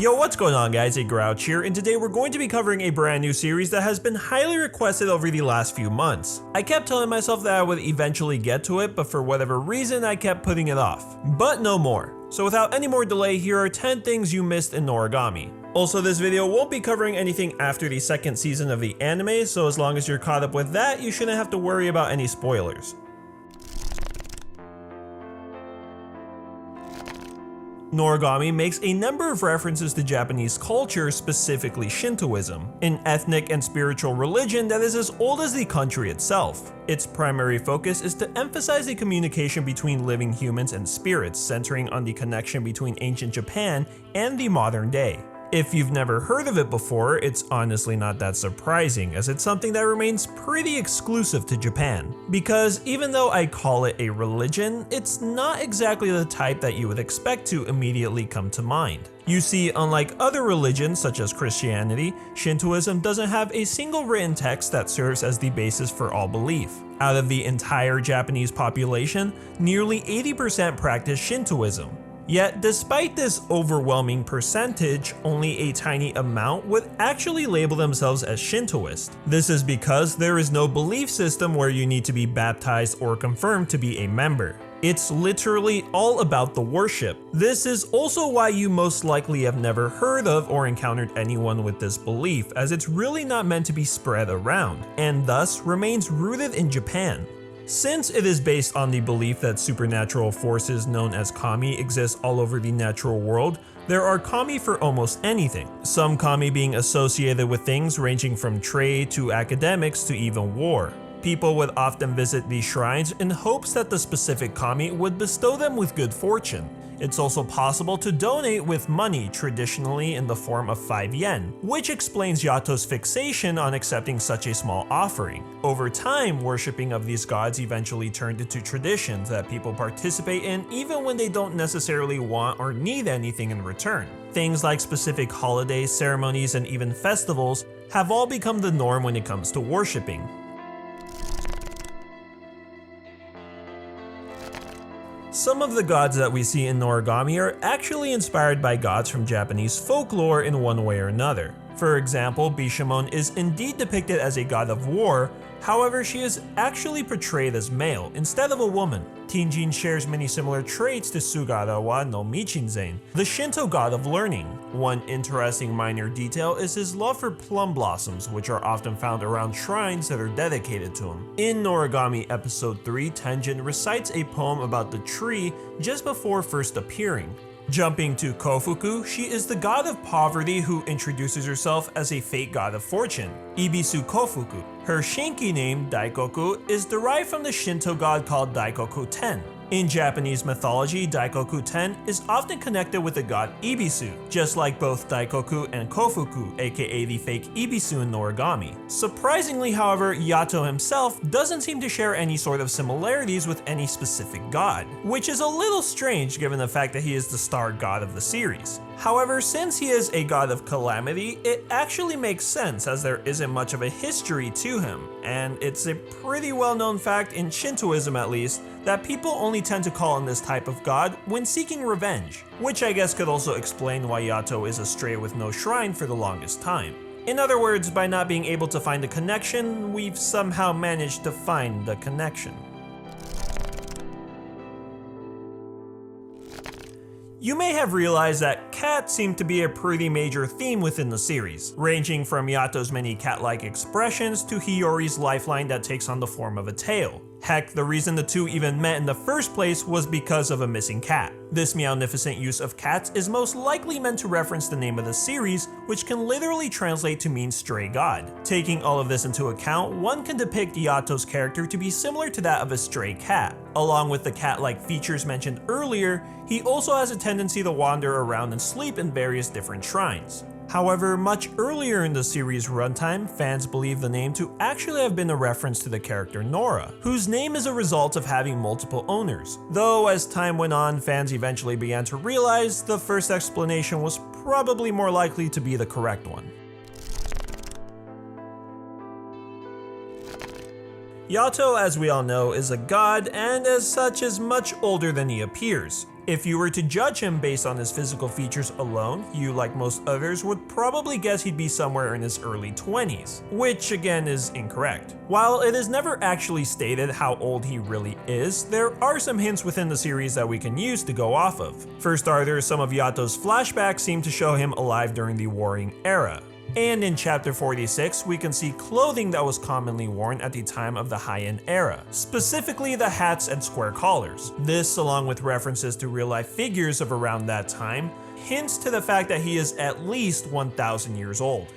Yo, what's going on guys, Grouch here, and today we're going to be covering a brand new series that has been highly requested over the last few months. I kept telling myself that I would eventually get to it, but for whatever reason I kept putting it off. But no more. So without any more delay, here are 10 things you missed in Noragami. Also, this video won't be covering anything after the second season of the anime, so as long as you're caught up with that, you shouldn't have to worry about any spoilers. Noragami makes a number of references to Japanese culture, specifically Shintoism, an ethnic and spiritual religion that is as old as the country itself. Its primary focus is to emphasize the communication between living humans and spirits, centering on the connection between ancient Japan and the modern day. If you've never heard of it before, it's honestly not that surprising, as it's something that remains pretty exclusive to Japan. Because even though I call it a religion, it's not exactly the type that you would expect to immediately come to mind. You see, unlike other religions such as Christianity, Shintoism doesn't have a single written text that serves as the basis for all belief. Out of the entire Japanese population, nearly 80% practice Shintoism. Yet, despite this overwhelming percentage, only a tiny amount would actually label themselves as Shintoist. This is because there is no belief system where you need to be baptized or confirmed to be a member. It's literally all about the worship. This is also why you most likely have never heard of or encountered anyone with this belief, as it's really not meant to be spread around, and thus remains rooted in Japan. Since it is based on the belief that supernatural forces known as kami exist all over the natural world, there are kami for almost anything, some kami being associated with things ranging from trade to academics to even war. People would often visit these shrines in hopes that the specific kami would bestow them with good fortune. It's also possible to donate with money, traditionally in the form of 5 yen, which explains Yato's fixation on accepting such a small offering. Over time, worshipping of these gods eventually turned into traditions that people participate in even when they don't necessarily want or need anything in return. Things like specific holidays, ceremonies, and even festivals have all become the norm when it comes to worshipping. Some of the gods that we see in Noragami are actually inspired by gods from Japanese folklore in one way or another. For example, Bishamon is indeed depicted as a god of war, however she is actually portrayed as male instead of a woman. Tinjin shares many similar traits to Sugarawa no Michinzen, the Shinto god of learning. One interesting minor detail is his love for plum blossoms, which are often found around shrines that are dedicated to him. In Noragami episode 3, Tenjin recites a poem about the tree just before first appearing. Jumping to Kofuku, she is the god of poverty who introduces herself as a fake god of fortune, Ibisu Kofuku. Her Shinky name, Daikoku, is derived from the Shinto god called Daikoku Ten. In Japanese mythology, Daikoku Ten is often connected with the god Ibisu, just like both Daikoku and Kofuku, aka the fake Ibisu in Noragami. Surprisingly, however, Yato himself doesn't seem to share any sort of similarities with any specific god, which is a little strange given the fact that he is the star god of the series. However, since he is a god of calamity, it actually makes sense as there isn't much of a history to him, and it's a pretty well-known fact in Shintoism at least, that people only tend to call on this type of god when seeking revenge, which I guess could also explain why Yato is astray with no shrine for the longest time. In other words, by not being able to find a connection, we've somehow managed to find the connection. You may have realized that cats seem to be a pretty major theme within the series, ranging from Yato's many cat-like expressions to Hiyori's lifeline that takes on the form of a tail. Heck, the reason the two even met in the first place was because of a missing cat. This meownificent use of cats is most likely meant to reference the name of the series, which can literally translate to mean stray god. Taking all of this into account, one can depict Yato's character to be similar to that of a stray cat. Along with the cat-like features mentioned earlier, he also has a tendency to wander around and sleep in various different shrines. However, much earlier in the series' runtime, fans believe the name to actually have been a reference to the character Nora, whose name is a result of having multiple owners. Though as time went on, fans eventually began to realize the first explanation was probably more likely to be the correct one. Yato, as we all know, is a god and as such is much older than he appears. If you were to judge him based on his physical features alone, you, like most others, would probably guess he'd be somewhere in his early 20s, which again is incorrect. While it is never actually stated how old he really is, there are some hints within the series that we can use to go off of. For starters, some of Yato's flashbacks seem to show him alive during the Warring Era. And in chapter 46, we can see clothing that was commonly worn at the time of the Heian era, specifically the hats and square collars. This, along with references to real-life figures of around that time, hints to the fact that he is at least 1,000 years old.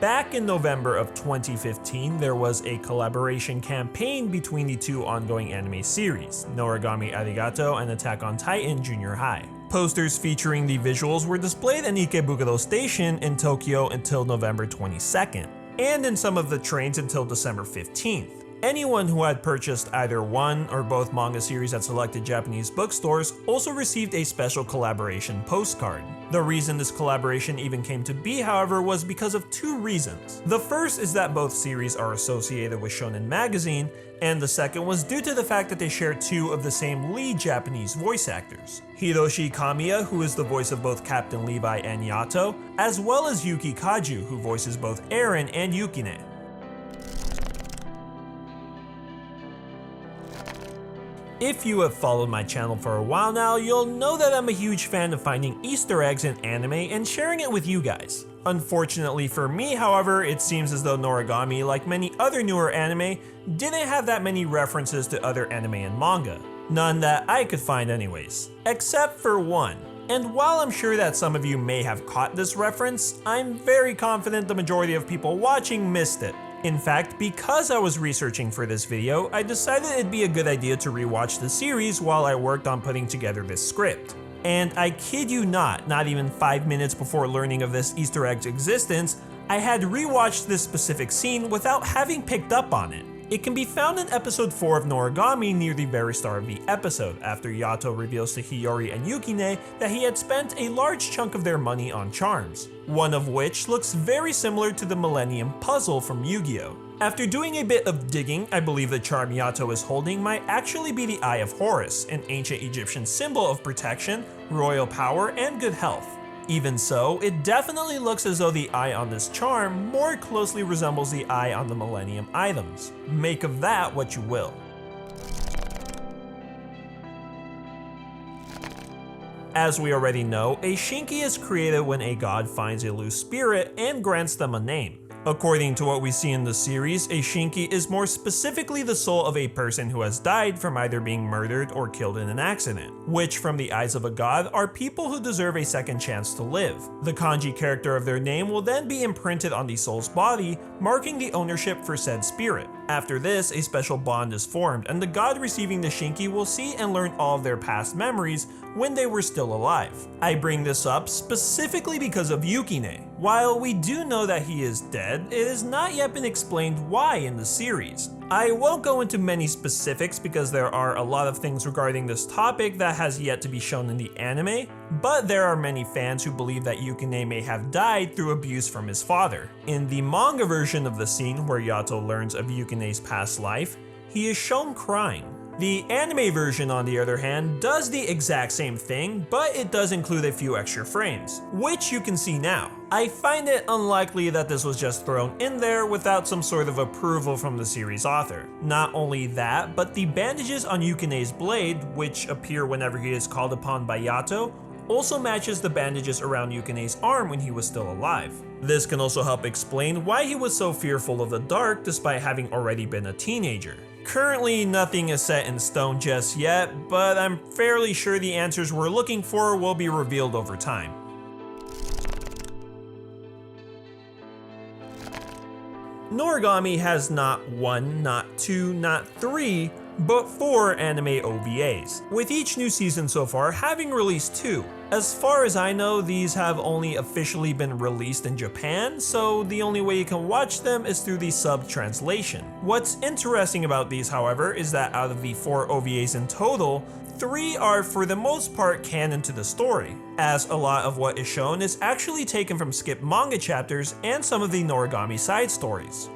Back in November of 2015, there was a collaboration campaign between the two ongoing anime series, Noragami Aragato and Attack on Titan Junior High. Posters featuring the visuals were displayed in Ikebukuro Station in Tokyo until November 22nd, and in some of the trains until December 15th. Anyone who had purchased either one or both manga series at selected Japanese bookstores also received a special collaboration postcard. The reason this collaboration even came to be, however, was because of two reasons. The first is that both series are associated with Shonen Magazine, and the second was due to the fact that they share two of the same lead Japanese voice actors. Hiroshi Kamiya, who is the voice of both Captain Levi and Yato, as well as Yuki Kaju, who voices both Eren and Yukine. If you have followed my channel for a while now, you'll know that I'm a huge fan of finding Easter eggs in anime and sharing it with you guys. Unfortunately for me, however, it seems as though Noragami, like many other newer anime, didn't have that many references to other anime and manga. None that I could find anyways. Except for one. And while I'm sure that some of you may have caught this reference, I'm very confident the majority of people watching missed it. In fact, because I was researching for this video, I decided it'd be a good idea to rewatch the series while I worked on putting together this script. And I kid you not even 5 minutes before learning of this Easter egg's existence, I had rewatched this specific scene without having picked up on it. It can be found in episode 4 of Noragami near the very start of the episode, after Yato reveals to Hiyori and Yukine that he had spent a large chunk of their money on charms, one of which looks very similar to the Millennium Puzzle from Yu-Gi-Oh! After doing a bit of digging, I believe the charm Yato is holding might actually be the Eye of Horus, an ancient Egyptian symbol of protection, royal power, and good health. Even so, it definitely looks as though the eye on this charm more closely resembles the eye on the Millennium items. Make of that what you will. As we already know, a Shinky is created when a god finds a loose spirit and grants them a name. According to what we see in the series, a Shinky is more specifically the soul of a person who has died from either being murdered or killed in an accident, which from the eyes of a god are people who deserve a second chance to live. The kanji character of their name will then be imprinted on the soul's body, marking the ownership for said spirit. After this, a special bond is formed, and the god receiving the Shinky will see and learn all of their past memories when they were still alive. I bring this up specifically because of Yukine. While we do know that he is dead, it has not yet been explained why in the series. I won't go into many specifics because there are a lot of things regarding this topic that has yet to be shown in the anime, but there are many fans who believe that Yukine may have died through abuse from his father. In the manga version of the scene where Yato learns of Yukine's past life, he is shown crying. The anime version, on the other hand, does the exact same thing, but it does include a few extra frames, which you can see now. I find it unlikely that this was just thrown in there without some sort of approval from the series author. Not only that, but the bandages on Yukine's blade, which appear whenever he is called upon by Yato, also matches the bandages around Yukine's arm when he was still alive. This can also help explain why he was so fearful of the dark despite having already been a teenager. Currently, nothing is set in stone just yet, but I'm fairly sure the answers we're looking for will be revealed over time. Noragami has not one, not two, not three, but 4 anime OVAs, with each new season so far having released 2. As far as I know, these have only officially been released in Japan, so the only way you can watch them is through the sub translation. What's interesting about these, however, is that out of the 4 OVAs in total, 3 are for the most part canon to the story, as a lot of what is shown is actually taken from skipped manga chapters and some of the Noragami side stories.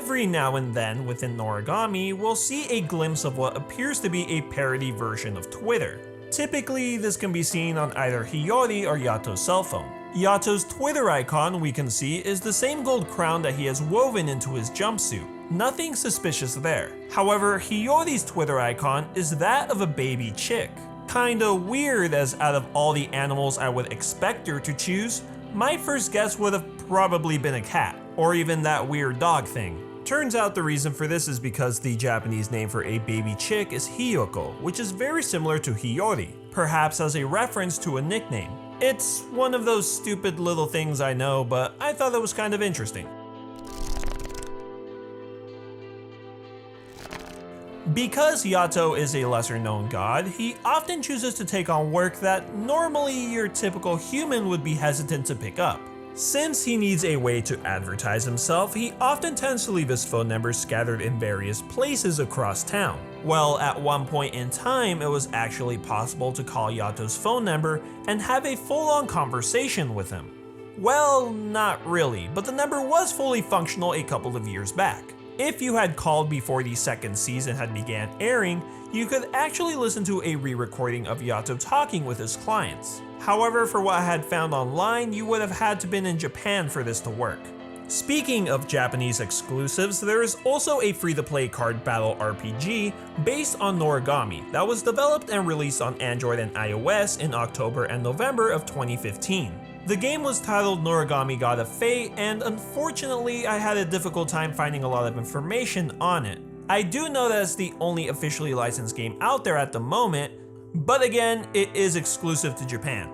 every now and then within Noragami, we'll see a glimpse of what appears to be a parody version of Twitter. Typically, this can be seen on either Hiyori or Yato's cell phone. Yato's Twitter icon, we can see, is the same gold crown that he has woven into his jumpsuit. Nothing suspicious there. However, Hiyori's Twitter icon is that of a baby chick. Kinda weird, as out of all the animals I would expect her to choose, my first guess would have probably been a cat, or even that weird dog thing. Turns out the reason for this is because the Japanese name for a baby chick is Hiyoko, which is very similar to Hiyori, perhaps as a reference to a nickname. It's one of those stupid little things I know, but I thought it was kind of interesting. Because Yato is a lesser known god, he often chooses to take on work that normally your typical human would be hesitant to pick up. Since he needs a way to advertise himself, he often tends to leave his phone numbers scattered in various places across town. Well, at one point in time, it was actually possible to call Yato's phone number and have a full-on conversation with him. Well, not really, but the number was fully functional a couple of years back. If you had called before the second season had began airing, you could actually listen to a re-recording of Yato talking with his clients. However, for what I had found online, you would have had to been in Japan for this to work. Speaking of Japanese exclusives, there is also a free-to-play card battle RPG based on Noragami that was developed and released on Android and iOS in October and November of 2015. The game was titled Noragami God of Fate, and unfortunately I had a difficult time finding a lot of information on it. I do know that it's the only officially licensed game out there at the moment, but again, it is exclusive to Japan.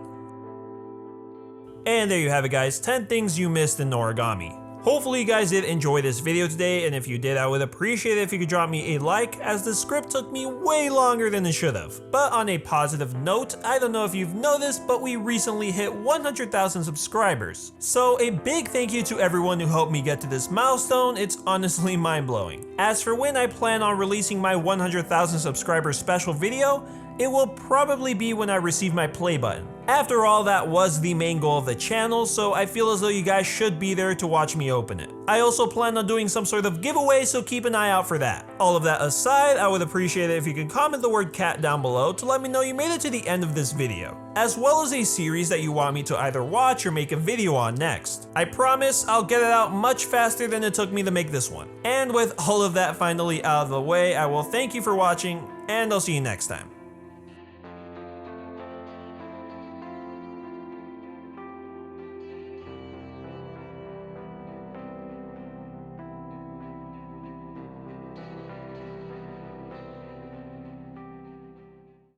And there you have it guys, 10 things you missed in Noragami. Hopefully you guys did enjoy this video today, and if you did, I would appreciate it if you could drop me a like, as the script took me way longer than it should have. But on a positive note, I don't know if you've noticed, but we recently hit 100,000 subscribers. So a big thank you to everyone who helped me get to this milestone, it's honestly mind-blowing. As for when I plan on releasing my 100,000 subscribers special video, it will probably be when I receive my play button. After all, that was the main goal of the channel, so I feel as though you guys should be there to watch me open it. I also plan on doing some sort of giveaway, so keep an eye out for that. All of that aside, I would appreciate it if you could comment the word cat down below to let me know you made it to the end of this video, as well as a series that you want me to either watch or make a video on next. I promise I'll get it out much faster than it took me to make this one. And with all of that finally out of the way, I will thank you for watching, and I'll see you next time.